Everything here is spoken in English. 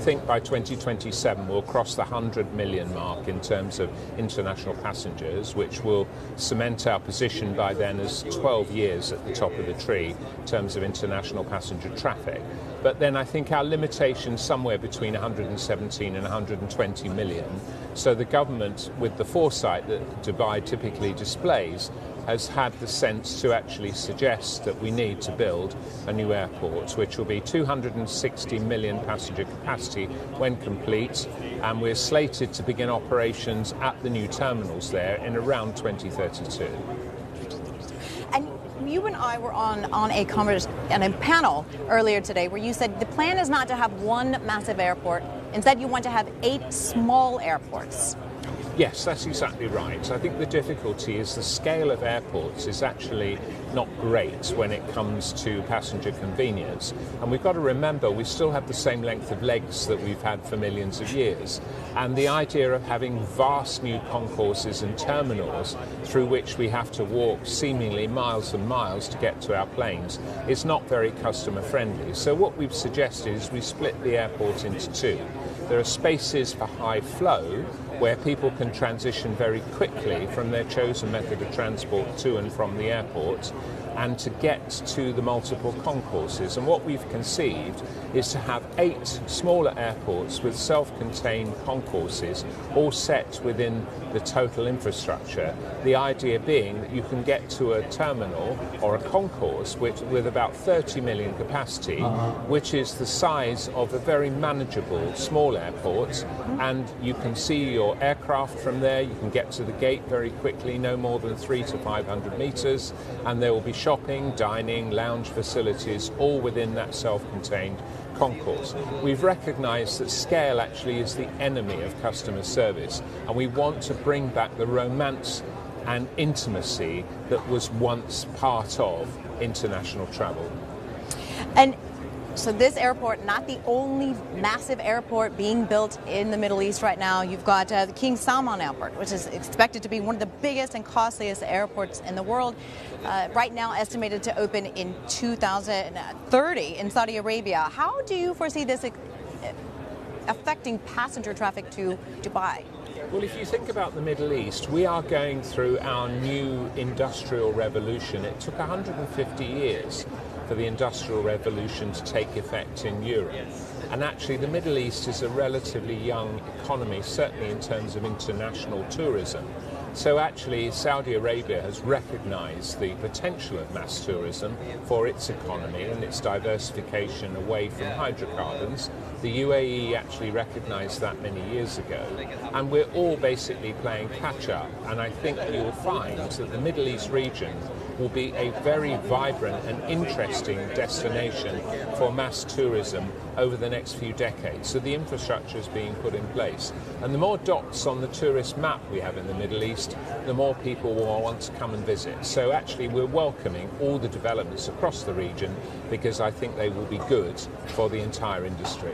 think by 2027 we'll cross the 100 million mark in terms of international passengers, which will cement our position by then as 12 years at the top of the tree in terms of international passenger traffic. But then I think our limitation is somewhere between 117 and 120 million. So the government, with the foresight that Dubai typically displays, has had the sense to actually suggest that we need to build a new airport, which will be 260 million passenger capacity when complete, and we're slated to begin operations at the new terminals there in around 2032. And you and I were on a panel earlier today where you said the plan is not to have one massive airport. Instead, you want to have 8 small airports. Yes, that's exactly right. I think the difficulty is the scale of airports is actually not great when it comes to passenger convenience. And we've got to remember we still have the same length of legs that we've had for millions of years. And the idea of having vast new concourses and terminals through which we have to walk seemingly miles and miles to get to our planes is not very customer friendly. So what we've suggested is we split the airport into 2. There are spaces for high flow where people can transition very quickly from their chosen method of transport to and from the airport and to get to the multiple concourses. And what we've conceived is to have 8 smaller airports with self-contained concourses all set within the total infrastructure. The idea being that you can get to a terminal or a concourse with about 30 million capacity, which is the size of a very manageable small airport, and you can see your aircraft from there. You can get to the gate very quickly, no more than 300 to 500 meters, and there will be shopping, dining, lounge facilities, all within that self-contained concourse. We've recognised that scale actually is the enemy of customer service, and we want to bring back the romance and intimacy that was once part of international travel. And so this airport, not the only massive airport being built in the Middle East right now. You've got the King Salman Airport, which is expected to be one of the biggest and costliest airports in the world. Right now estimated to open in 2030 in Saudi Arabia. How do you foresee this affecting passenger traffic to Dubai? Well, if you think about the Middle East, we are going through our new industrial revolution. It took 150 years for the Industrial Revolution to take effect in Europe. And actually the Middle East is a relatively young economy, certainly in terms of international tourism. So actually Saudi Arabia has recognized the potential of mass tourism for its economy and its diversification away from hydrocarbons. The UAE actually recognized that many years ago, and we're all basically playing catch up. And I think you'll find that the Middle East region will be a very vibrant and interesting destination for mass tourism over the next few decades. So the infrastructure is being put in place. And the more dots on the tourist map we have in the Middle East, the more people will want to come and visit. So actually we're welcoming all the developments across the region because I think they will be good for the entire industry.